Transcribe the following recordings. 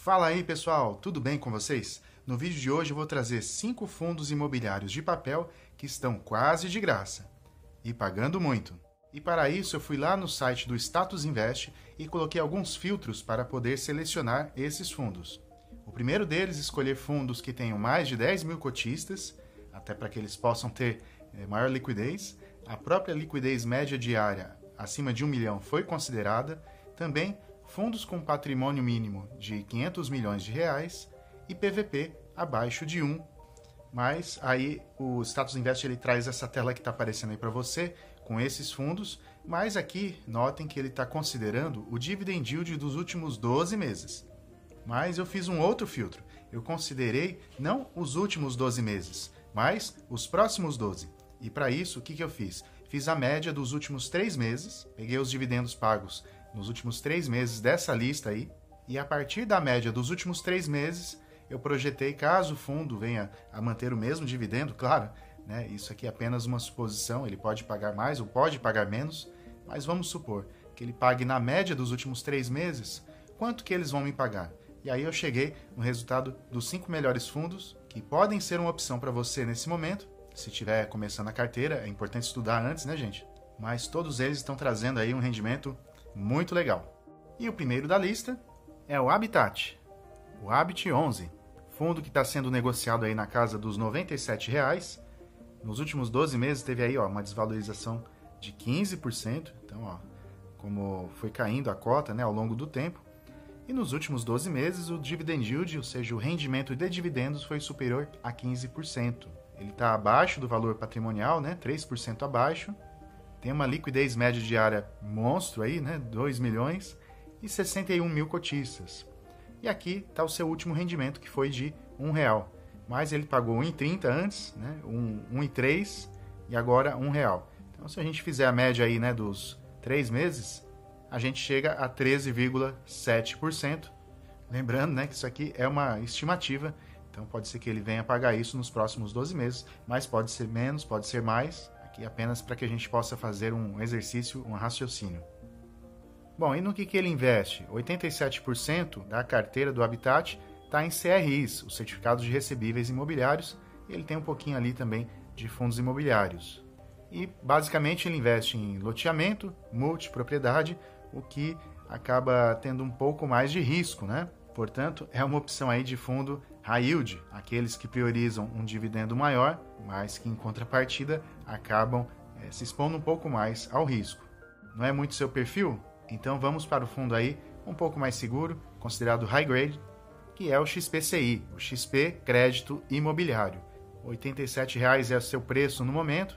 Fala aí pessoal, tudo bem com vocês? No vídeo de hoje eu vou trazer 5 fundos imobiliários de papel que estão quase de graça e pagando muito. E para isso eu fui lá no site do Status Invest e coloquei alguns filtros para poder selecionar esses fundos. O primeiro deles, escolher fundos que tenham mais de 10 mil cotistas, até para que eles possam ter maior liquidez. A própria liquidez média diária acima de 1 milhão foi considerada. Também fundos com patrimônio mínimo de 500 milhões de reais e PVP abaixo de 1. Mas aí o Status Invest ele traz essa tela que está aparecendo aí para você com esses fundos, mas aqui notem que ele está considerando o dividend yield dos últimos 12 meses. Mas eu fiz um outro filtro. Eu considerei não os últimos 12 meses, mas os próximos 12. E para isso, o que eu fiz? Fiz a média dos últimos 3 meses, peguei os dividendos pagos nos últimos 3 meses dessa lista aí, e a partir da média dos últimos 3 meses, eu projetei, caso o fundo venha a manter o mesmo dividendo, claro, né, isso aqui é apenas uma suposição, ele pode pagar mais ou pode pagar menos, mas vamos supor que ele pague na média dos últimos 3 meses, quanto que eles vão me pagar? E aí eu cheguei no resultado dos 5 melhores fundos, que podem ser uma opção para você nesse momento. Se estiver começando a carteira, é importante estudar antes, né, gente? Mas todos eles estão trazendo aí um rendimento muito legal. E o primeiro da lista é o Habitat, o Habit 11, fundo que está sendo negociado aí na casa dos R$ 97. Nos últimos 12 meses teve aí uma desvalorização de 15%, então como foi caindo a cota, né, ao longo do tempo. E nos últimos 12 meses o dividend yield, ou seja, o rendimento de dividendos foi superior a 15%. Ele está abaixo do valor patrimonial, né, 3% abaixo. Tem uma liquidez média diária monstro aí, né, 2 milhões e 61 mil cotistas. E aqui está o seu último rendimento, que foi de R$1. Mas ele pagou 1,30 antes, né, 1,3 e agora R$1. Então, se a gente fizer a média aí, né, dos 3 meses, a gente chega a 13,7%. Lembrando, né, que isso aqui é uma estimativa, então pode ser que ele venha pagar isso nos próximos 12 meses, mas pode ser menos, pode ser mais, aqui apenas para que a gente possa fazer um exercício, um raciocínio. Bom, e no que ele investe? 87% da carteira do Habitat está em CRIs, os certificados de recebíveis imobiliários, e ele tem um pouquinho ali também de fundos imobiliários. E basicamente ele investe em loteamento, multipropriedade, o que acaba tendo um pouco mais de risco, né? Portanto, é uma opção aí de fundo high yield, aqueles que priorizam um dividendo maior, mas que em contrapartida acabam se expondo um pouco mais ao risco. Não é muito seu perfil? Então vamos para o fundo aí um pouco mais seguro, considerado high grade, que é o XPCI, o XP Crédito Imobiliário. R$ 87 é o seu preço no momento.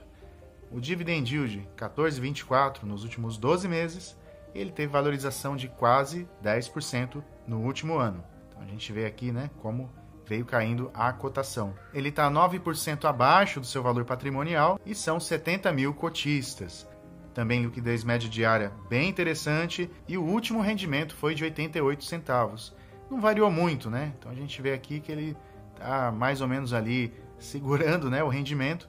O dividend yield 14,24 nos últimos 12 meses, ele teve valorização de quase 10% no último ano. Então a gente vê aqui, né, como veio caindo a cotação. Ele está 9% abaixo do seu valor patrimonial e são 70 mil cotistas. Também liquidez média diária bem interessante e o último rendimento foi de 88 centavos. Não variou muito, né? Então a gente vê aqui que ele está mais ou menos ali segurando, né, o rendimento,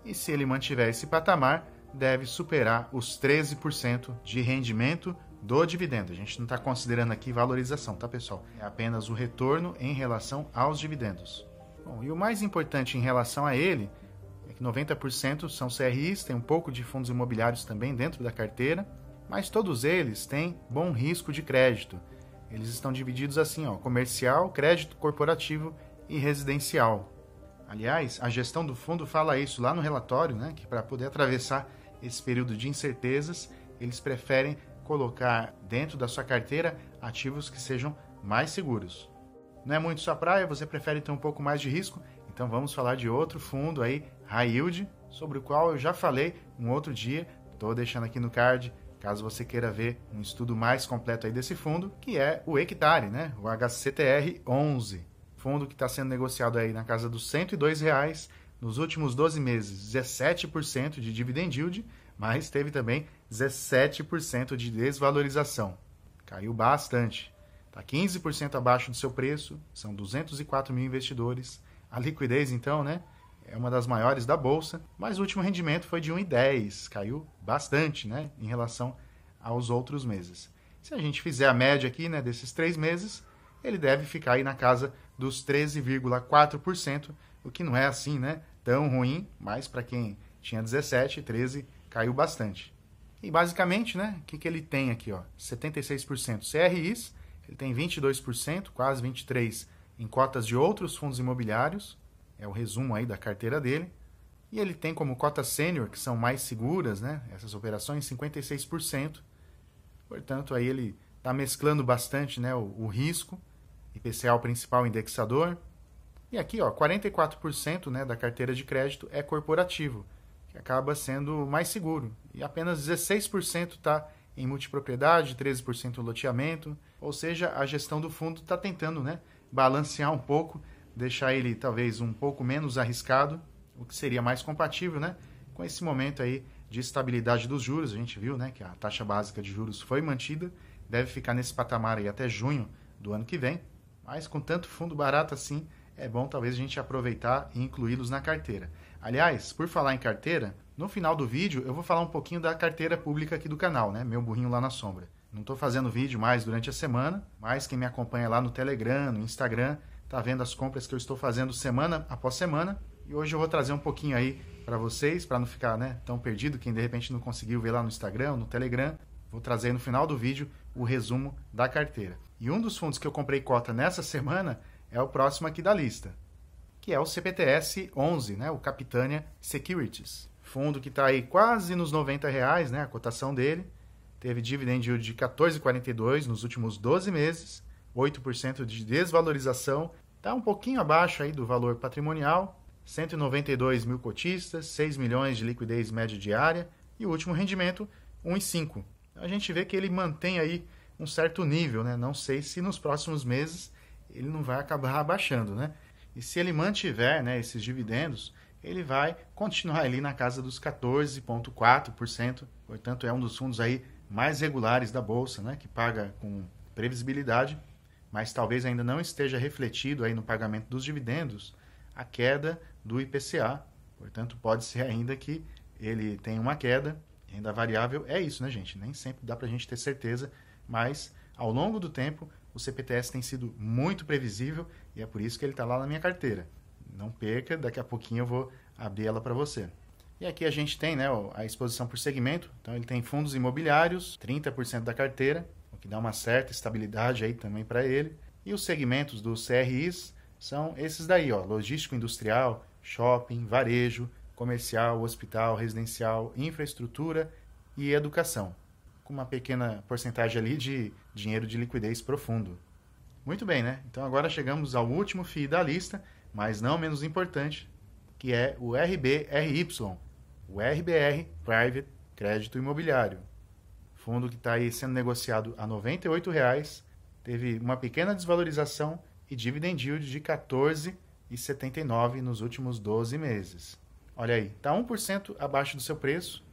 e se ele mantiver esse patamar, deve superar os 13% de rendimento do dividendo. A gente não está considerando aqui valorização, tá, pessoal? É apenas o retorno em relação aos dividendos. Bom, e o mais importante em relação a ele é que 90% são CRIs, tem um pouco de fundos imobiliários também dentro da carteira, mas todos eles têm bom risco de crédito. Eles estão divididos assim, comercial, crédito corporativo e residencial. Aliás, a gestão do fundo fala isso lá no relatório, né, que para poder atravessar esse período de incertezas, eles preferem colocar dentro da sua carteira ativos que sejam mais seguros. Não é muito sua praia, você prefere ter um pouco mais de risco? Então vamos falar de outro fundo aí, high yield, sobre o qual eu já falei um outro dia, estou deixando aqui no card, caso você queira ver um estudo mais completo aí desse fundo, que é o Hectare, né, o HCTR 11. Fundo que está sendo negociado aí na casa dos R$ 102, nos últimos 12 meses 17% de dividend yield, mas teve também 17% de desvalorização. Caiu bastante. Está 15% abaixo do seu preço, são 204 mil investidores. A liquidez, então, né, é uma das maiores da Bolsa, mas o último rendimento foi de 1,10, caiu bastante, né, em relação aos outros meses. Se a gente fizer a média aqui, né, desses 3 meses, ele deve ficar aí na casa dos 13,4%, o que não é assim, né, tão ruim, mas para quem tinha 17, 13 caiu bastante. E basicamente, né, o que ele tem aqui, ó, 76% CRIs, ele tem 22%, quase 23% em cotas de outros fundos imobiliários, é o resumo aí da carteira dele, e ele tem como cota sênior, que são mais seguras, né, essas operações, 56%, portanto aí ele está mesclando bastante, né, o risco, IPCA é o principal indexador, e aqui, ó, 44%, né, da carteira de crédito é corporativo, que acaba sendo mais seguro, e apenas 16% está em multipropriedade, 13% em loteamento, ou seja, a gestão do fundo está tentando, né, balancear um pouco, deixar ele talvez um pouco menos arriscado, o que seria mais compatível, né, com esse momento aí de estabilidade dos juros. A gente viu, né, que a taxa básica de juros foi mantida, deve ficar nesse patamar aí até junho do ano que vem, mas com tanto fundo barato assim, é bom talvez a gente aproveitar e incluí-los na carteira. Aliás, por falar em carteira, no final do vídeo eu vou falar um pouquinho da carteira pública aqui do canal, né? Meu burrinho lá na sombra. Não estou fazendo vídeo mais durante a semana, mas quem me acompanha lá no Telegram, no Instagram, tá vendo as compras que eu estou fazendo semana após semana. E hoje eu vou trazer um pouquinho aí para vocês, para não ficar, né, tão perdido, quem de repente não conseguiu ver lá no Instagram, no Telegram. Vou trazer no final do vídeo o resumo da carteira. E um dos fundos que eu comprei cota nessa semana é o próximo aqui da lista, que é o CPTS 11, né, o Capitânia Securities. Fundo que está aí quase nos R$90, né, a cotação dele. Teve dividend yield de 14,42 nos últimos 12 meses, 8% de desvalorização. Está um pouquinho abaixo aí do valor patrimonial, 192 mil cotistas, 6 milhões de liquidez média diária e o último rendimento, 1,5. A gente vê que ele mantém aí um certo nível, né? Não sei se nos próximos meses ele não vai acabar abaixando, né? E se ele mantiver, né, esses dividendos, ele vai continuar ali na casa dos 14,4%. Portanto, é um dos fundos aí mais regulares da Bolsa, né, que paga com previsibilidade, mas talvez ainda não esteja refletido aí no pagamento dos dividendos a queda do IPCA. Portanto, pode ser ainda que ele tenha uma queda. Renda variável é isso, né, gente? Nem sempre dá para a gente ter certeza, mas ao longo do tempo o CPTS tem sido muito previsível e é por isso que ele está lá na minha carteira. Não perca, daqui a pouquinho eu vou abrir ela para você. E aqui a gente tem, né, a exposição por segmento. Então ele tem fundos imobiliários, 30% da carteira, o que dá uma certa estabilidade aí também para ele. E os segmentos dos CRIs são esses daí, ó, logístico industrial, shopping, varejo, comercial, hospital, residencial, infraestrutura e educação, com uma pequena porcentagem ali de dinheiro de liquidez profundo. Muito bem, né? Então agora chegamos ao último FII da lista, mas não menos importante, que é o RBRY, o RBR Private Crédito Imobiliário. Fundo que está aí sendo negociado a R$ 98, teve uma pequena desvalorização e dividend yield de 14,79 nos últimos 12 meses. Olha aí, está 1% abaixo do seu preço,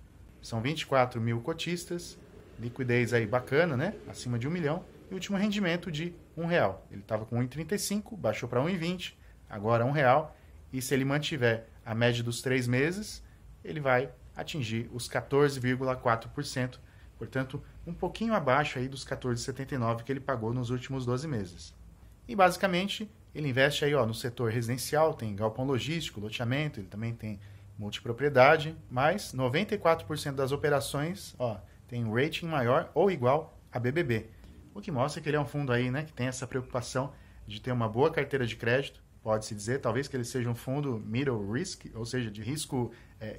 são 24 mil cotistas, liquidez aí bacana, né? Acima de 1 milhão, e último rendimento de R$1. Ele estava com 1,35, baixou para 1,20, agora R$1, e se ele mantiver a média dos 3 meses, ele vai atingir os 14,4%, portanto, um pouquinho abaixo aí dos 14,79 que ele pagou nos últimos 12 meses. E basicamente, ele investe aí, ó, no setor residencial, tem galpão logístico, loteamento, ele também tem multipropriedade, mas 94% das operações, ó, tem um rating maior ou igual a BBB, o que mostra que ele é um fundo aí, né, que tem essa preocupação de ter uma boa carteira de crédito. Pode-se dizer, talvez, que ele seja um fundo middle risk, ou seja, de risco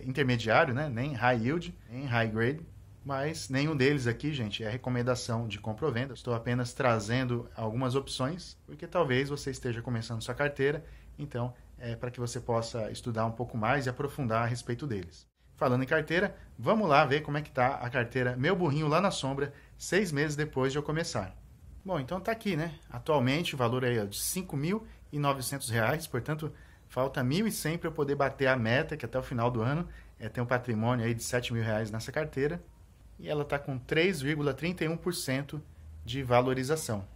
intermediário, né? Nem high yield, nem high grade, mas nenhum deles aqui, gente, é recomendação de compra ou venda. Estou apenas trazendo algumas opções, porque talvez você esteja começando sua carteira, então é para que você possa estudar um pouco mais e aprofundar a respeito deles. Falando em carteira, vamos lá ver como é que está a carteira Meu Burrinho lá na sombra, 6 meses depois de eu começar. Bom, então está aqui, né? Atualmente o valor é de R$ 5.900, portanto, falta R$ 1.100 para eu poder bater a meta, que até o final do ano é ter um patrimônio aí de R$ 7.000 nessa carteira. E ela está com 3,31% de valorização.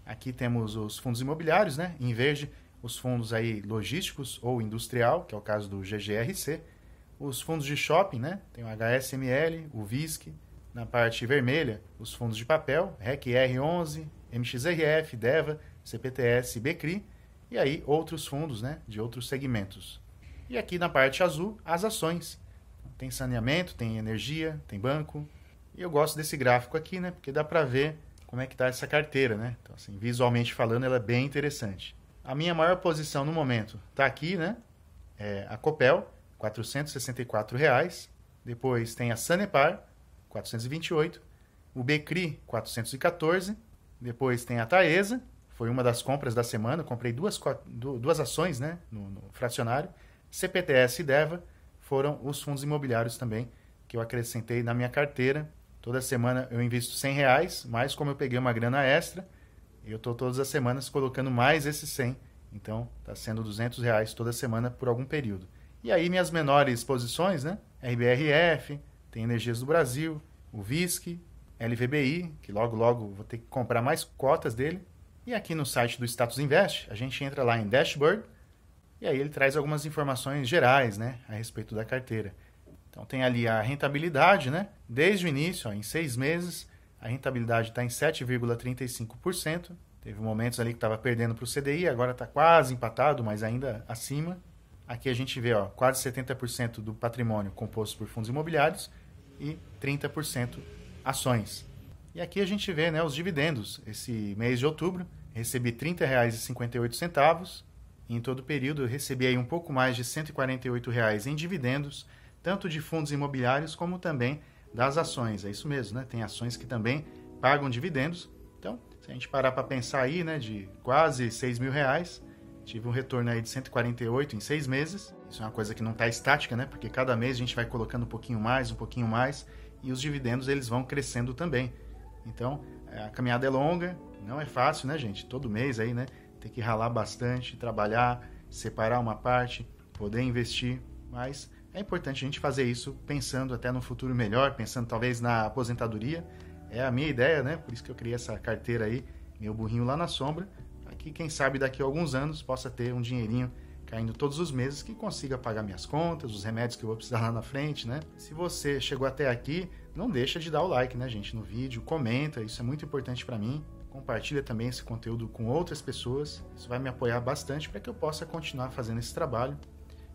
Aqui temos os fundos imobiliários, né? Em verde, os fundos aí logísticos ou industrial, que é o caso do GGRC. Os fundos de shopping, né? Tem o HSML, o VISC. Na parte vermelha, os fundos de papel, REC R11, MXRF, DEVA, CPTS e Becri, e aí outros fundos, né, de outros segmentos. E aqui na parte azul, as ações. Tem saneamento, tem energia, tem banco. E eu gosto desse gráfico aqui, né, porque dá para ver como é que está essa carteira, né? Então, assim, visualmente falando, ela é bem interessante. A minha maior posição no momento está aqui, né? É a Copel, R$ 464. Depois tem a Sanepar, 428. O Becri, 414. Depois tem a Taesa, foi uma das compras da semana. Eu comprei duas ações, né, no fracionário. CPTS e Deva foram os fundos imobiliários também que eu acrescentei na minha carteira. Toda semana eu invisto R$100, mas como eu peguei uma grana extra, eu estou todas as semanas colocando mais esses 100. Então, está sendo R$200 toda semana por algum período. E aí, minhas menores posições, né? RBRF, tem Energias do Brasil, o VISC, LVBI, que logo vou ter que comprar mais cotas dele. E aqui no site do Status Invest, a gente entra lá em Dashboard, e aí ele traz algumas informações gerais, né? A respeito da carteira. Então, tem ali a rentabilidade, né? Desde o início, em 6 meses, a rentabilidade está em 7,35%. Teve momentos ali que estava perdendo para o CDI, agora está quase empatado, mas ainda acima. Aqui a gente vê quase 70% do patrimônio composto por fundos imobiliários e 30% ações. E aqui a gente vê, né, os dividendos. Esse mês de outubro, recebi R$ 30,58. Em todo o período, eu recebi aí um pouco mais de R$ 148 em dividendos, tanto de fundos imobiliários como também das ações. É isso mesmo, né? Tem ações que também pagam dividendos. Então, se a gente parar para pensar aí, né, de quase R$6.000, tive um retorno aí de 148 em 6 meses. Isso é uma coisa que não está estática, né? Porque cada mês a gente vai colocando um pouquinho mais, e os dividendos eles vão crescendo também. Então, a caminhada é longa, não é fácil, né, gente? Todo mês aí, né? Tem que ralar bastante, trabalhar, separar uma parte, poder investir, mas é importante a gente fazer isso pensando até no futuro melhor, pensando talvez na aposentadoria. É a minha ideia, né? Por isso que eu criei essa carteira aí, meu burrinho lá na sombra, para que, quem sabe, daqui a alguns anos possa ter um dinheirinho caindo todos os meses que consiga pagar minhas contas, os remédios que eu vou precisar lá na frente, né? Se você chegou até aqui, não deixa de dar o like, né, gente, no vídeo, comenta, isso é muito importante para mim. Compartilha também esse conteúdo com outras pessoas, isso vai me apoiar bastante para que eu possa continuar fazendo esse trabalho.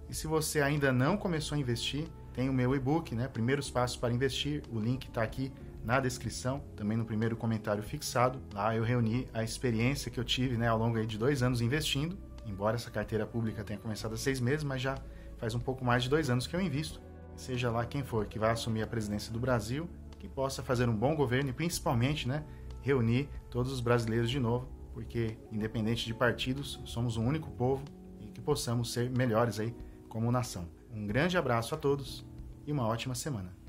E se você ainda não começou a investir, tem o meu e-book, né, Primeiros Passos para Investir, o link está aqui na descrição, também no primeiro comentário fixado. Lá eu reuni a experiência que eu tive, né, ao longo aí de 2 anos investindo, embora essa carteira pública tenha começado há 6 meses, mas já faz um pouco mais de 2 anos que eu invisto. Seja lá quem for que vai assumir a presidência do Brasil, que possa fazer um bom governo e principalmente, né, reunir todos os brasileiros de novo, porque independente de partidos, somos um único povo e que possamos ser melhores aí como nação. Um grande abraço a todos e uma ótima semana.